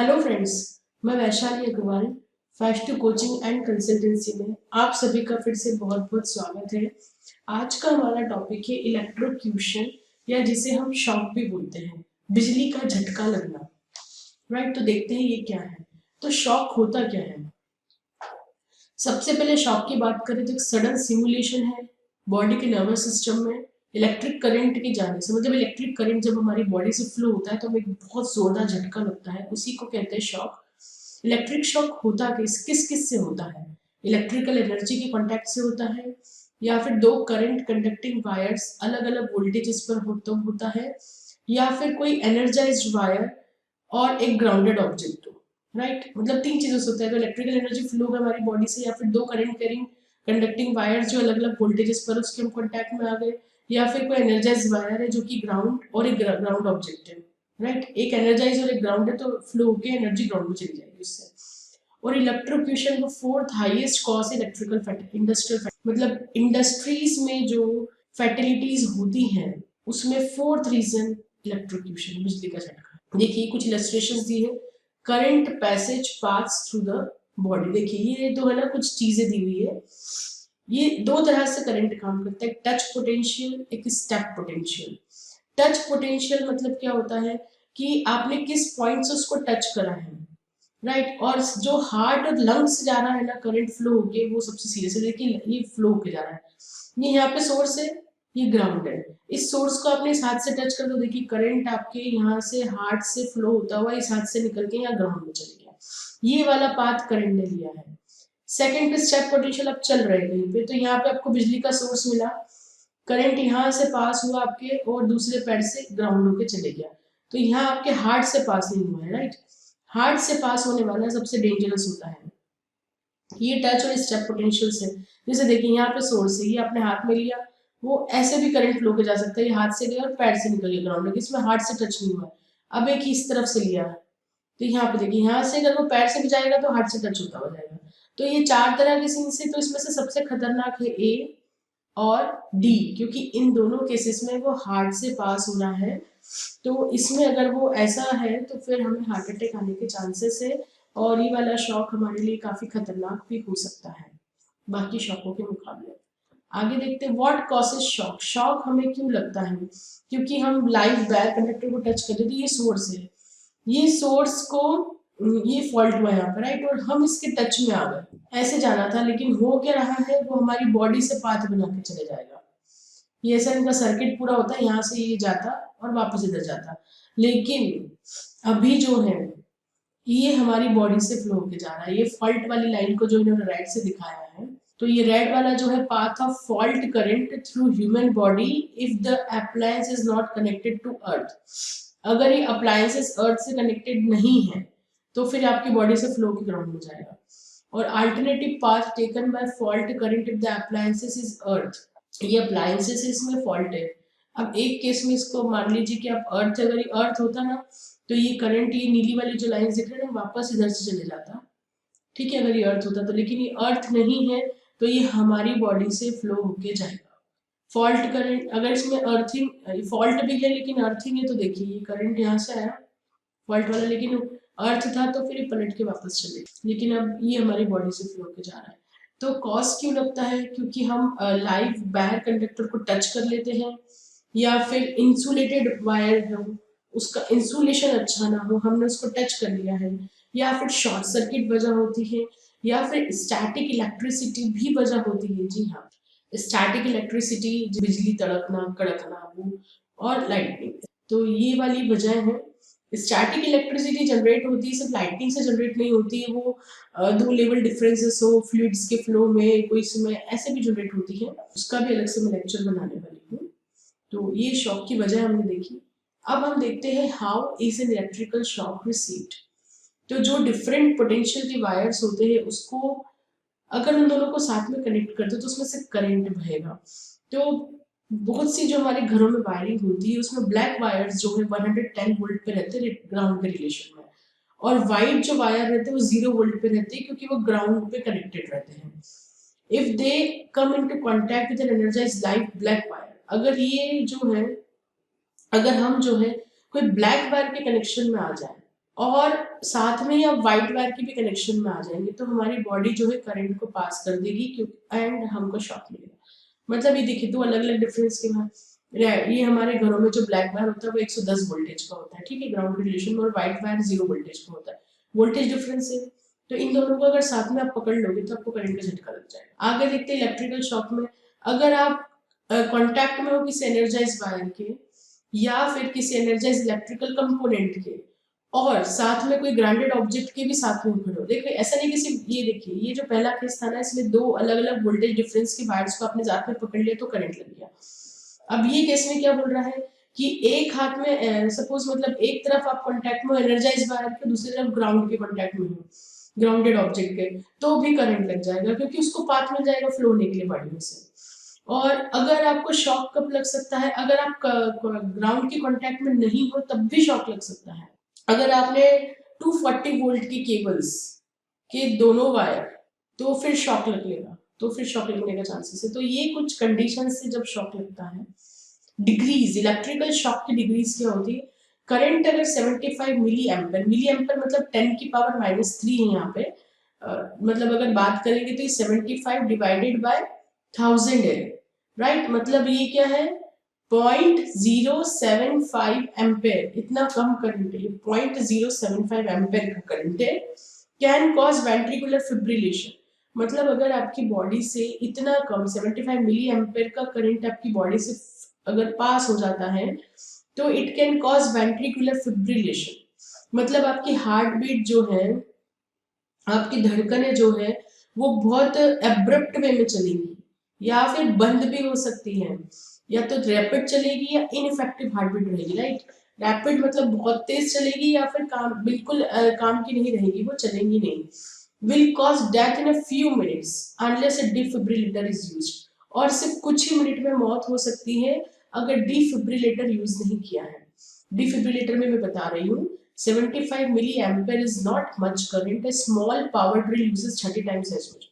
Hello friends, मैं वैशाली अग्रवाल फैश2 coaching and consultancy में आप सभी का फिर से बहुत बहुत स्वागत है। आज का हमारा टॉपिक है इलेक्ट्रोक्यूशन या जिसे हम शॉक भी बोलते हैं, बिजली का झटका लगना। राइट, तो देखते हैं ये क्या है। तो शॉक होता क्या है। सबसे पहले शॉक की बात करें तो एक सडन सिमुलेशन है बॉडी के नर्वस सिस्टम में इलेक्ट्रिक करंट के जाने से। मतलब इलेक्ट्रिक करंट जब हमारी बॉडी से फ्लो होता है तो हमें एक बहुत जोरदार झटका लगता है, उसी को कहते हैं शॉक। इलेक्ट्रिक शॉक होता किस किस से होता है। इलेक्ट्रिकल एनर्जी के कॉन्टैक्ट से होता है, या फिर दो करंट कंडक्टिंग वायर्स अलग अलग वोल्टेजेस पर होता है, या फिर कोई एनर्जाइज्ड वायर और एक ग्राउंडेड ऑब्जेक्ट हो। राइट, मतलब तीन चीजों से होता है। तो इलेक्ट्रिकल एनर्जी फ्लो है हमारी बॉडी से, या फिर दो करंट कैरिंग कंडक्टिंग वायर्स जो अलग अलग वोल्टेजेस पर उसके हम कॉन्टैक्ट में आ गए, या फिर कोई एनर्जाइज वायर है जो कि ग्राउंड और एक ग्राउंड ऑब्जेक्ट है। राइट, एक एनर्जाइज और एक ग्राउंड है तो फ्लो होकर एनर्जी ग्राउंड में चली जाएगी उससे। और इलेक्ट्रोक्यूशन को fourth highest cause electrical industrial, मतलब इंडस्ट्रीज में जो फैटिलिटीज होती हैं उसमें फोर्थ रीजन इलेक्ट्रोक्यूशन, बिजली का झटका। देखिए कुछ इलस्ट्रेशंस दी है। Current passage pass through the body. देखिए ये तो है ना, कुछ चीजें दी हुई है। ये दो तरह से करंट काम करता है, टच पोटेंशियल, एक स्टेप पोटेंशियल। टच पोटेंशियल मतलब क्या होता है कि आपने किस पॉइंट से उसको टच करा है। राइट, और जो हार्ट और लंग्स से जा रहा है ना करंट फ्लो होके, वो सबसे सीरियस है। देखिए ये फ्लो होके जा रहा है, ये यहाँ पे सोर्स है, ये ग्राउंड है। इस सोर्स को आपने इस हाथ से टच कर दो, देखिए करंट आपके यहाँ से हार्ट से फ्लो होता हुआ इस हाथ से निकल के यहाँ ग्राउंड में चले गया। ये वाला पाथ करंट ने लिया है। सेकंड पे स्टेप पोटेंशियल, आप चल रहे कहीं पे तो यहाँ पे आपको बिजली का सोर्स मिला, करंट यहाँ से पास हुआ आपके और दूसरे पैर से ग्राउंड होके चले गया, तो यहाँ आपके हार्ट से पास नहीं हुआ है। राइट, हार्ट से पास होने वाला सबसे डेंजरस होता है ये टच और स्टेप पोटेंशियल से। जैसे देखिए यहाँ पे सोर्स है, ये आपने हाथ में लिया, वो ऐसे भी करंट फ्लो के जा सकता है, ये हाथ से गया और पैर से निकल गया ग्राउंड, इसमें हार्ट से टच नहीं हुआ। अब एक ही इस तरफ से लिया तो यहाँ पे देखिए, यहाँ से अगर वो पैर से भी जाएगा तो हार्ट से टच होता हो जाएगा। तो ये चार तरह के सीन से, तो इसमें से सबसे खतरनाक है ए और डी, क्योंकि इन दोनों केसेस में वो हार्ट से पास हो रहा है। तो इसमें अगर वो ऐसा है तो फिर हमें हार्ट अटैक आने के चांसेस है, और ये वाला शॉक हमारे लिए काफी खतरनाक भी हो सकता है बाकी शॉकों के मुकाबले। आगे देखते हैं व्हाट कॉजेस शॉक। शॉक हमें क्यों लगता है, क्योंकि हम लाइव वायर कंडक्टर को टच कर रहे, तो ये सोर्स है, ये सोर्स को ये फॉल्ट हुआ यहाँ पर। राइट, और हम इसके टच में आ गए, ऐसे जाना था, लेकिन हो क्या रहा है, वो हमारी बॉडी से पाथ बना के चले जाएगा। ये ऐसा इनका सर्किट पूरा होता है, यहाँ से ये जाता और वापस इधर जाता। लेकिन अभी जो है ये हमारी बॉडी से फ्लो होके जा रहा है। ये फॉल्ट वाली लाइन को जो इन्होंने राइट से दिखाया है, तो ये रेड वाला जो है path of fault current through human body if the appliance is not connected to earth. अगर ये अप्लायंसेस अर्थ से कनेक्टेड नहीं है तो फिर आपकी बॉडी से फ्लो के ग्राउंड में जाएगा। और alternative path taken by fault current if the appliances is earth. ये अप्लायंसेस इसमें फॉल्ट है। अब एक केस में इसको मान लीजिए कि आप अर्थ, अगर ये अर्थ होता ना तो ये करंट, ये नीली वाली जो लाइन दिख रही है ना, वापस इधर से चले जाता। ठीक है, अगर ये अर्थ होता तो, लेकिन ये अर्थ नहीं है तो ये हमारी बॉडी से फ्लो होके जाएगा। फॉल्ट करंट, अगर इसमें अर्थिंग फॉल्ट भी है लेकिन अर्थिंग है, तो देखिए ये करंट यहाँ से आया फॉल्ट वाला, लेकिन अर्थ था तो फिर ये पलट के वापस चले, लेकिन अब ये हमारी बॉडी से फ्लो होके जा रहा है। तो कॉज क्यों लगता है, क्योंकि हम लाइव वायर कंडक्टर को टच कर लेते हैं, या फिर इंसुलेटेड वायर हो, उसका इंसुलेशन अच्छा ना हो, हमने उसको टच कर लिया है, या फिर शॉर्ट सर्किट वजह होती है, या फिर स्टैटिक इलेक्ट्रिसिटी भी वजह होती है। जी हाँ, स्टैटिक इलेक्ट्रिसिटी, बिजली तड़कना कड़कना, वो और लाइटनिंग, तो ये वाली वजह है। स्टैटिक इलेक्ट्रिसिटी जनरेट होती है, सिर्फ लाइटिंग से जनरेट नहीं होती है, वो दो लेवल डिफरेंसेस हो फ्लूइड्स के फ्लो में, कोई समय ऐसे भी जनरेट होती है, उसका भी अलग से मैं लेक्चर बनाने वाली हूँ। तो ये शॉक की वजह हमने देखी। अब हम देखते हैं how is an electrical shock received. तो जो डिफरेंट पोटेंशियल के वायर्स होते हैं उसको अगर उन दोनों को साथ में कनेक्ट करते तो उसमें से करंट बहेगा। तो बहुत सी जो हमारे घरों में वायरिंग होती है उसमें ब्लैक वायर्स जो है 110 वोल्ट पे रहते हैं ग्राउंड के रिलेशन में, और वाइट जो वायर रहते हैं वो 0 वोल्ट पे रहते हैं क्योंकि वो ग्राउंड पे कनेक्टेड रहते हैं। If they come into contact with an energized light black wire, अगर ये जो है, अगर हम जो है कोई ब्लैक वायर के कनेक्शन में आ जाए और साथ में ही आप वाइट वायर के भी कनेक्शन में आ जाएंगे तो हमारी बॉडी जो है करंट को पास कर देगी एंड हमको शॉक मिलेगा। मतलब ये देखिए दो अलग अलग डिफरेंस के बाद ये हमारे घरों में जो ब्लैक वायर होता है वो 110 वोल्टेज का होता है, ठीक है, ग्राउंड रिलेशन में, और व्हाइट वायर 0 वोल्टेज का होता है, वोल्टेज डिफरेंस है। तो इन दोनों को अगर साथ में आप पकड़ लोगे तो आपको करंट का झटका लग जाएगा। आगे देखते हैं इलेक्ट्रिकल शॉक में, अगर आप कांटेक्ट में हो किसी एनर्जाइज वायर के या फिर किसी एनर्जाइज इलेक्ट्रिकल कंपोनेंट के और साथ में कोई ग्राउंडेड ऑब्जेक्ट के भी साथ में खड़े हो, देखिए ऐसा नहीं कि सिर्फ ये, देखिए ये जो पहला केस था ना इसमें दो अलग अलग वोल्टेज डिफरेंस के वायर्स को आपने साथ में पकड़ लिया तो करंट लग गया। अब ये केस में क्या बोल रहा है कि एक हाथ में सपोज मतलब एक तरफ आप कांटेक्ट में एनर्जाइज वायर के, दूसरी तरफ ग्राउंड के कांटेक्ट में हो ग्राउंडेड ऑब्जेक्ट के, तो भी करंट लग जाएगा क्योंकि उसको पाथ मिल जाएगा फ्लो होने के लिए बॉडी में से। और अगर आपको शॉक कब लग सकता है, अगर आप ग्राउंड के कांटेक्ट में नहीं हो तब भी शॉक लग सकता है। अगर आपने 240 वोल्ट की केबल्स के दोनों वायर, तो फिर शॉक लगेगा, तो फिर शॉक लगने का चांसेस है। तो ये कुछ कंडीशन से जब शॉक लगता है। डिग्रीज, इलेक्ट्रिकल शॉक की डिग्रीज क्या होती है, करंट अगर 75 मिली एम्पर मतलब 10 की पावर -3 है यहाँ पे, मतलब अगर बात करेंगे तो ये 75 डिवाइडेड बाय 1000 है, राइट, मतलब ये क्या है 0.075 एम्पेयर, इतना कम करंट है, 0.075 एम्पेयर का करंट है। कैन कॉज वेंट्रिकुलर फिब्रिलेशन, मतलब अगर आपकी बॉडी से इतना कम 75 मिली एम्पेयर का करंट आपकी बॉडी से अगर पास हो जाता है तो it can cause ventricular fibrillation, मतलब आपकी हार्ट बीट जो है, आपकी धड़कनें जो है वो बहुत एब्रप्ट वे में चलेंगी या फिर बंद भी हो सकती हैं, या तो रैपिड चलेगी या इनइफेक्टिव हार्ट बीट रहेगी, राइट। रैपिड मतलब बहुत तेज चलेगी या फिर काम बिल्कुल काम की नहीं रहेगी, वो चलेंगी नहीं। Will cause death in a few minutes unless a defibrillator is used, और सिर्फ कुछ ही मिनट में मौत हो सकती है अगर डिफिब्रिलेटर यूज नहीं किया है। डिफिब्रिलेटर में मैं बता रही हूँ 75 milliampere is not much current. A small power drill uses 30 times as much.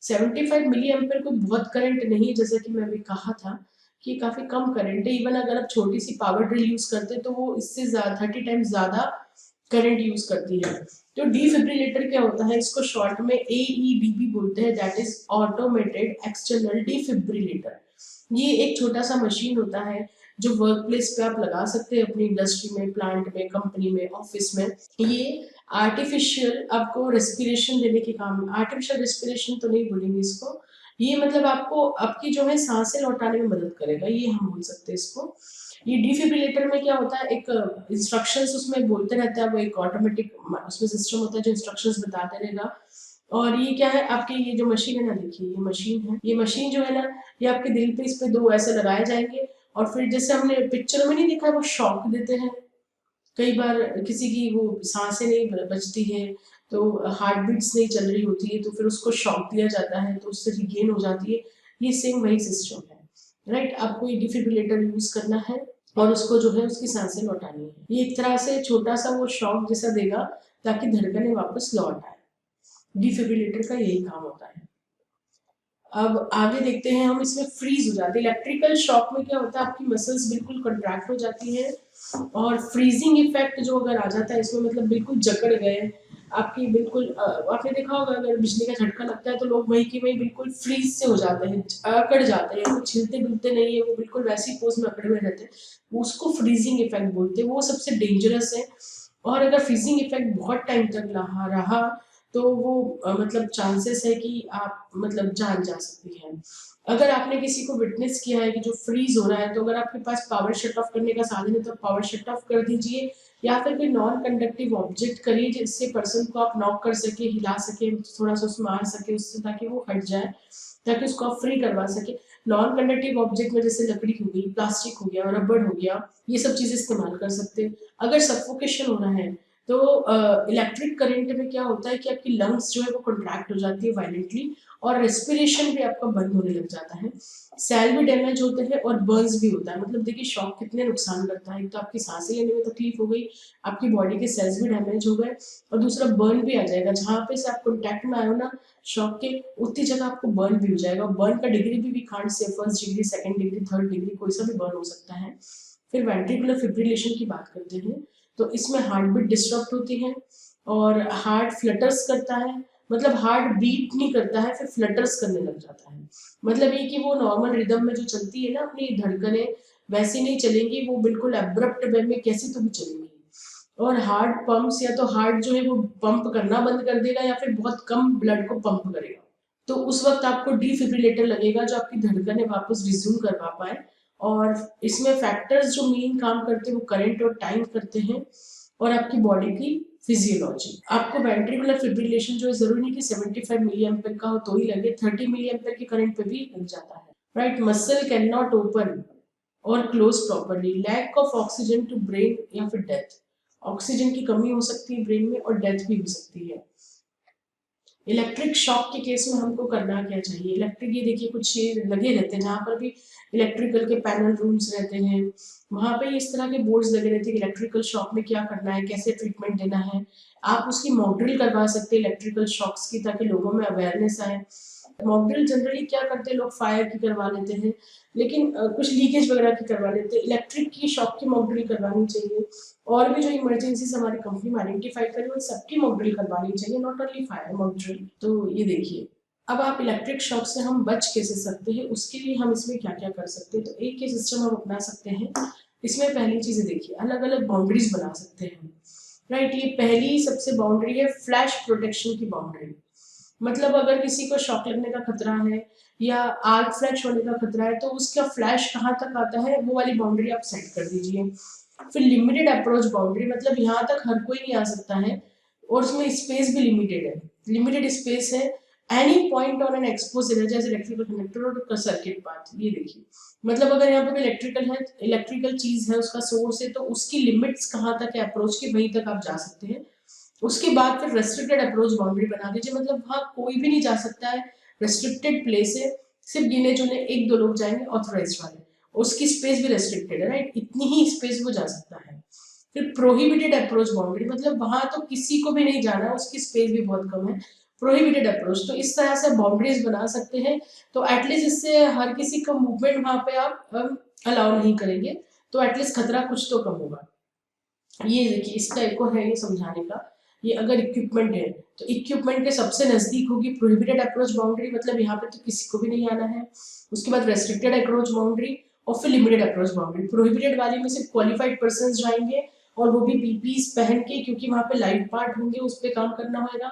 75 milliampere कोई बहुत करंट नहीं है, जैसा कि मैं अभी कहा था कि काफी कम करंट है। इवन अगर आप छोटी सी पावर ड्रिल यूज करते हैं तो वो इससे 30 टाइम्स ज्यादा करंट यूज करती है। तो डिफिब्रिलेटर क्या होता है, इसको शॉर्ट में AEDB बोलते हैं, that is automated external defibrillator. ये एक छोटा सा मशीन होता है जो वर्क प्लेस पे आप लगा सकते हैं, अपनी इंडस्ट्री में, प्लांट में, कंपनी में, ऑफिस में। ये आर्टिफिशियल आपको रेस्पिरेशन देने के काम, आर्टिफिशियल रेस्पिरेशन तो नहीं बोलेंगे इसको, ये मतलब आपको आपकी जो है सांसें लौटाने में मदद करेगा, ये हम बोल सकते हैं इसको। ये डिफिब्रिलेटर में क्या होता है, एक इंस्ट्रक्शंस उसमें बोलते रहता है, वो एक ऑटोमेटिक उसमें सिस्टम होता है जो इंस्ट्रक्शंस बताते रहेगा। और ये क्या है, आपके ये जो मशीन है ना, देखिए ये मशीन है, ये मशीन जो है ना, ये आपके दिल पे इस पे दो ऐसे लगाए जाएंगे और फिर जैसे हमने पिक्चर में नहीं देखा वो शॉक देते हैं, कई बार किसी की वो सांसें नहीं बचती है तो हार्ट बीट्स नहीं चल रही होती है तो फिर उसको शॉक दिया जाता है तो उससे रिगेन हो जाती है। ये सेम वही सिस्टम है, राइट। आपको ये डिफिब्रिलेटर यूज करना है और उसको जो है उसकी सांसें लौटानी है। ये एक तरह से छोटा सा वो शॉक जैसा देगा ताकि धड़कनें वापस लौट आए। डिफिब्रिलेटर का यही काम होता है। अब आगे देखते हैं हम, इसमें फ्रीज हो जाती है। इलेक्ट्रिकल शॉक में क्या होता है, आपकी मसल्स बिल्कुल कंट्रैक्ट हो जाती है और फ्रीजिंग इफेक्ट जो अगर आ जाता है इसमें, मतलब बिल्कुल जकड़ गए आपकी, बिल्कुल आपने देखा होगा अगर बिजली का झटका लगता है तो लोग वही की वही बिल्कुल फ्रीज से हो जाते हैं, अकड़ जाते हैं, कुछ हिलते डुलते नहीं है, वो बिल्कुल वैसी पोज में अकड़े हुए रहते हैं, उसको फ्रीजिंग इफेक्ट बोलते हैं, वो सबसे डेंजरस है। और अगर फ्रीजिंग इफेक्ट बहुत टाइम तक रहा तो वो मतलब चांसेस है कि आप मतलब जान जा सकती है। अगर आपने किसी को विटनेस किया है कि जो फ्रीज हो रहा है तो अगर आपके पास पावर शट ऑफ करने का साधन है तो पावर शट ऑफ कर दीजिए, या फिर कोई नॉन कंडक्टिव ऑब्जेक्ट करिए जिससे पर्सन को आप नॉक कर सके, हिला सके, थोड़ा सा उसमें मार सके उससे, ताकि वो हट जाए, ताकि उसको आप फ्री करवा सके। नॉन कंडक्टिव ऑब्जेक्ट में जैसे लकड़ी हो गई, प्लास्टिक हो गया, रबड़ हो गया, ये सब चीजें इस्तेमाल कर सकते हैं। अगर सफोकेशन हो रहा है तो इलेक्ट्रिक करंट में क्या होता है कि आपकी लंग्स जो है वो कंट्रैक्ट हो जाती है वायलेंटली और रेस्पिरेशन भी आपका बंद होने लग जाता है। सेल भी डैमेज होते हैं और बर्न्स भी होता है। मतलब देखिए शॉक कितने नुकसान करता है, एक तो आपकी सांसें लेने में तकलीफ हो गई, आपकी बॉडी के सेल्स भी डैमेज हो गए और दूसरा बर्न भी आ जाएगा। जहाँ पे से आप कॉन्टैक्ट में आए हो ना शॉक के, उतनी जगह आपको बर्न भी हो जाएगा। बर्न का डिग्री भी we can't say, first degree, second degree, third degree, कोई सा भी बर्न हो सकता है। फिर वेंट्रिकुलर फिब्रिलेशन की बात करते हैं। तो इसमें हार्ट बीट डिस्टर्ब होती है और हार्ट फ्लटर्स करता है, मतलब हार्ट बीट नहीं करता है, फिर फ्लटर्स करने लग जाता है। मतलब ये कि वो नॉर्मल रिदम में जो चलती है ना अपनी धड़कनें, वैसी नहीं चलेंगी, वो बिल्कुल एब्रप्ट वे में कैसी तो भी चलेंगी। और हार्ट पंप्स, या तो हार्ट जो है वो पंप करना बंद कर देगा या फिर बहुत कम ब्लड को पंप करेगा। तो उस वक्त आपको डिफिब्रिलेटर लगेगा जो आपकी धड़कनें वापस रिज्यूम करवा पाए। और इसमें फैक्टर्स जो मेन काम करते हैं वो करंट और टाइम करते हैं और आपकी बॉडी की फिजियोलॉजी। आपको वेंट्रिकुलर फिब्रिलेशन जो है जरूरी नहीं कि 75 मिली एम्पियर का हो तो ही लगे, 30 मिली एम्पियर के करंट पे भी लग जाता है। Right, muscle can not open और close properly, lack of oxygen to brain या फिर डेथ। ऑक्सीजन की कमी हो सकती है ब्रेन में और डेथ भी हो सकती है। इलेक्ट्रिक शॉक के केस में हमको करना क्या चाहिए? इलेक्ट्रिक, ये देखिए कुछ ये लगे रहते हैं जहाँ पर भी इलेक्ट्रिकल के पैनल रूम्स रहते हैं, वहाँ पे इस तरह के बोर्ड्स लगे रहते हैं इलेक्ट्रिकल शॉक में क्या करना है, कैसे ट्रीटमेंट देना है। आप उसकी मॉक ड्रिल करवा सकते हैं इलेक्ट्रिकल शॉक्स की, ताकि लोगों में अवेयरनेस आए। मॉक ड्रिल जनरली क्या करते हैं लोग, फायर की करवा लेते हैं, लेकिन कुछ लीकेज वगैरह की करवा लेते हैं। इलेक्ट्रिक की शॉक की मॉक ड्रिल करवानी चाहिए। और भी जो इमरजेंसीज हमारी कंपनी में आइडेंटिफाई करी उन सबकी मॉक ड्रिल करवानी चाहिए, not only fire mock drill. तो ये देखिए, अब आप इलेक्ट्रिक शॉक से हम बच कैसे सकते हैं, उसके लिए हम इसमें क्या क्या कर सकते हैं। तो एक ही सिस्टम हम अपना सकते हैं। इसमें पहली चीज देखिए, अलग अलग बाउंड्रीज बना सकते हैं। राइट, ये पहली सबसे बाउंड्री है फ्लैश प्रोटेक्शन की बाउंड्री। मतलब अगर किसी को शॉक लगने का खतरा है या आर्क फ्लैश होने का खतरा है तो उसका फ्लैश कहाँ तक आता है वो वाली बाउंड्री आप सेट कर दीजिए। फिर लिमिटेड अप्रोच बाउंड्री, मतलब यहाँ तक हर कोई नहीं आ सकता है और उसमें स्पेस भी लिमिटेड है, लिमिटेड स्पेस है। Any point on an expose area जैसे इलेक्ट्रिकल कंडक्टर और सर्किट पाथ, ये देखिए, मतलब अगर यहाँ पे इलेक्ट्रिकल है, इलेक्ट्रिकल चीज है, उसका सोर्स है, तो उसकी लिमिट्स कहाँ तक है अप्रोच की, वहीं तक आप जा सकते हैं। उसके बाद फिर रेस्ट्रिक्टेड अप्रोच बाउंड्री बना दीजिए, मतलब वहाँ कोई भी नहीं जा सकता है, रेस्ट्रिक्टेड प्लेस है, सिर्फ गिने चुने एक दो लोग जाएंगे ऑथोराइज्ड वाले, उसकी स्पेस भी रेस्ट्रिक्टेड है। राइट, इतनी ही स्पेस वो जा सकता है। फिर प्रोहिबिटेड अप्रोच बाउंड्री, मतलब वहां तो किसी को भी नहीं जाना, उसकी स्पेस भी बहुत कम है, प्रोहिबिटेड अप्रोच। तो इस तरह से बाउंड्रीज बना सकते हैं, तो एटलीस्ट इससे हर किसी का मूवमेंट वहां पे आप अलाउ नहीं करेंगे, तो एटलीस्ट खतरा कुछ तो कम होगा। ये देखिए, इसका एक और है ये समझाने का, ये अगर इक्विपमेंट है तो इक्विपमेंट के सबसे नजदीक होगी प्रोहिबिटेड अप्रोच बाउंड्री, मतलब यहाँ पे तो किसी को भी नहीं आना है। उसके बाद रेस्ट्रिक्टेड अप्रोच बाउंड्री और फिर लिमिटेड अप्रोच बाउंड्री। प्रोहिबिटेड वाली में सिर्फ क्वालिफाइड पर्सन जाएंगे और वो भी पीपीज पहन के, क्योंकि वहां पे लाइव पार्ट होंगे, उस पर काम करना होगा।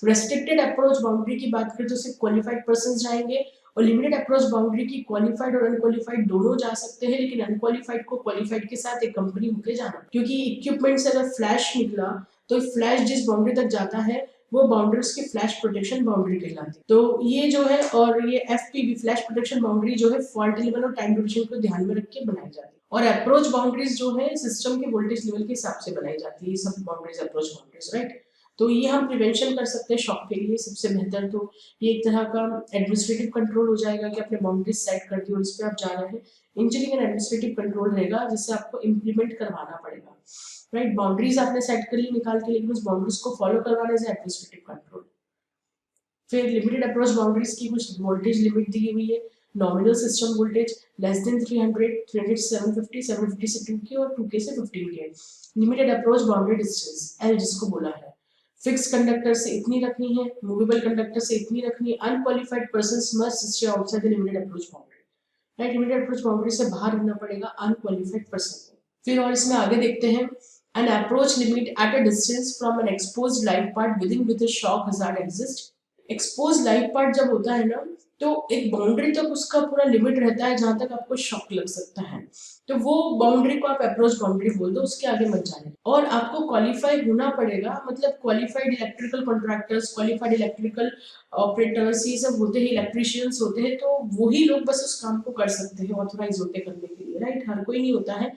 रेस्ट्रिक्टेड अप्रोच बाउंड्री की बात करें तो सिर्फ क्वालिफाइड पर्सन जाएंगे, और लिमिटेड अप्रोच बाउंड्री की क्वालिफाइड और अनक्वालिफाइड दोनों जा सकते हैं, लेकिन अनक्वालिफाइड को क्वालिफाइड के साथ एक कंपनी होके जाना, क्योंकि इक्विपमेंट से अगर फ्लैश निकला तो फ्लैश जिस बाउंड्री तक जाता है वो बाउंड्री उसकी फ्लैश प्रोटेक्शन बाउंड्री कहलाती है। तो ये जो है, और ये एफपीबी फ्लैश प्रोटेक्शन बाउंड्री जो है फॉल्ट लेवल और टाइम ड्यूरेशन को ध्यान में रख के बनाई जाती है। और अप्रोच बाउंड्रीज जो है सिस्टम के वोल्टेज लेवल के हिसाब से बनाई जाती है, ये सब बाउंड्रीज अप्रोच बाउंड्रीज। राइट, तो ये हम प्रिवेंशन कर सकते हैं शॉक के लिए सबसे बेहतर। तो ये एक तरह का एडमिनिस्ट्रेटिव कंट्रोल हो जाएगा कि आपने बाउंड्रीज सेट कर दी और इस पर आप जा रहे हैं। इंजीनियरिंग एंड एडमिनिस्ट्रेटिव कंट्रोल रहेगा जिससे आपको इम्प्लीमेंट करवाना पड़ेगा। राइट, बाउंड्रीज आपने सेट कर ली निकाल के, लेकिन उस बाउंड्रीज को फॉलो करवाने से एडमिनिस्ट्रेटिव कंट्रोल। फिर लिमिटेड अप्रोच बाउंड्रीज की कुछ वोल्टेज लिमिट दी हुई है। Nominal system voltage less than 300, 300 से 750, 750 से 2K और 2K से 15K। Limited approach boundary distance L जिसको बोला है। फिक्स कंडक्टर से इतनी रखनी है, मूवेबल कंडक्टर से इतनी रखनी है। Unqualified persons must stay outside the limited approach boundary. Right, limited approach boundary से बाहर रहना पड़ेगा अनक्वालिफाइड पर्सन को। फिर और इसमें आगे देखते हैं, an approach limit at a distance from an exposed live part within which a shock hazard exists। Expose live part जब होता है ना, तो एक बाउंड्री तक उसका पूरा लिमिट रहता है जहां तक आपको शॉक लग सकता है, तो वो बाउंड्री को आप अप्रोच बाउंड्री बोल दो, उसके आगे मत जाने। और आपको क्वालिफाई होना पड़ेगा, मतलब qualified electrical contractors, qualified electrical operators, ये सब होते हैं, इलेक्ट्रिशियंस होते हैं, तो वही लोग बस उस काम को कर सकते हैं, ऑथोराइज होते करने के लिए। राइट, हर कोई नहीं होता है।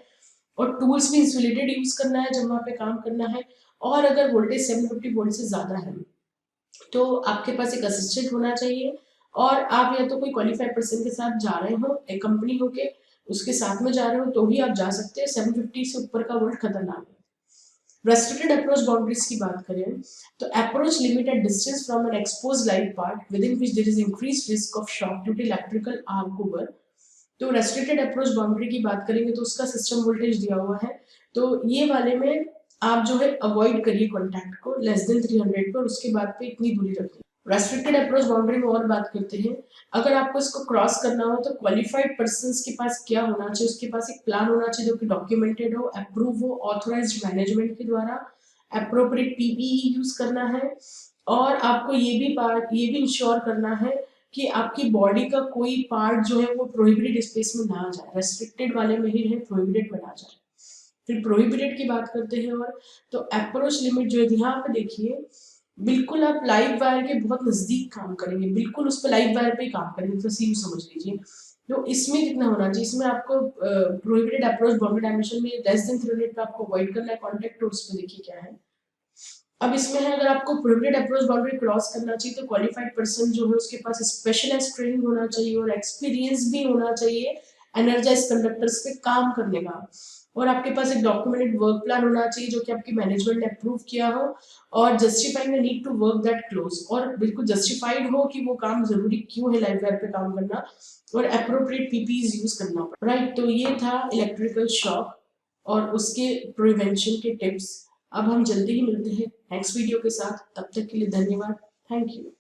और टूल्स भी इंसुलेटेड यूज करना है जब वहां पे काम करना है। और अगर वोल्टेज 750 वोल्ट से ज्यादा है तो आपके पास एक असिस्टेंट होना चाहिए, और आप या तो कोई क्वालिफाइड पर्सन के साथ जा रहे हो, एक कंपनी होके उसके साथ में जा रहे हो तो ही आप जा सकते हैं। 750 से ऊपर का वोल्ट खतरनाक है। रेस्ट्रिक्टेड अप्रोच बाउंड्रीज की बात करें तो approach limit at distance from an expose live part within which there is increase risk of shock due to electrical arc over. तो रेस्ट्रिक्टेड अप्रोच बाउंड्री की बात करेंगे तो उसका सिस्टम वोल्टेज दिया हुआ है, तो ये वाले में आप जो है अवॉइड करिए कॉन्टैक्ट को लेस देन 300 पर, उसके बाद पे इतनी दूरी रखिए। रेस्ट्रिक्टेड अप्रोच बाउंड्री में और बात करते हैं। अगर आपको इसको क्रॉस करना हो तो क्वालिफाइड पर्संस के पास क्या होना चाहिए, उसके पास एक प्लान होना चाहिए जो कि डॉक्यूमेंटेड हो, अप्रूव हो ऑथराइज्ड मैनेजमेंट के द्वारा, अप्रोप्रिएट पीपीई यूज करना है, और आपको ये भी इंश्योर करना है कि आपकी बॉडी का कोई पार्ट जो है वो प्रोहिबिटेड स्पेस में ना जाए, रेस्ट्रिक्टेड वाले में ही रहे, प्रोहिबिटेड में ना जाए। फिर प्रोहिबिटेड की बात करते हैं, और तो अप्रोच लिमिट जो है यहाँ पे देखिए, बिल्कुल आप लाइव वायर के बहुत नजदीक काम करेंगे, बिल्कुल उस पर लाइव वायर पे काम करेंगे, तो सी समझ लीजिए। तो इसमें कितना होना चाहिए, इसमें आपको प्रोहिबिटेड अप्रोच बाउंड्री डायमेंशन में लेस देन 300 पे आपको अवॉइड करना है कॉन्टेक्ट, तो उस पर देखिए क्या है। अब इसमें है, अगर आपको प्रोहिबिटेड अप्रोच बाउंड्री क्रॉस करना चाहिए तो क्वालिफाइड पर्सन जो है उसके पास स्पेशलाइज्ड ट्रेनिंग होना चाहिए और एक्सपीरियंस भी होना चाहिए एनर्जाइज कंडक्टर्स पे काम करने का, और आपके पास एक डॉक्यूमेंटेड वर्क प्लान होना चाहिए जो कि आपकी मैनेजमेंट ने अप्रूव किया हो, और justifying the need to work that close, और बिल्कुल जस्टिफाइड हो कि वो काम जरूरी क्यों है लाइव वायर पे काम करना, और अप्रोप्रिएट पीपीज यूज करना पड़ा, राइट। तो ये था इलेक्ट्रिकल शॉक और उसके प्रिवेंशन के टिप्स। अब हम जल्दी ही मिलते हैं नेक्स्ट वीडियो के साथ, तब तक के लिए धन्यवाद, थैंक यू।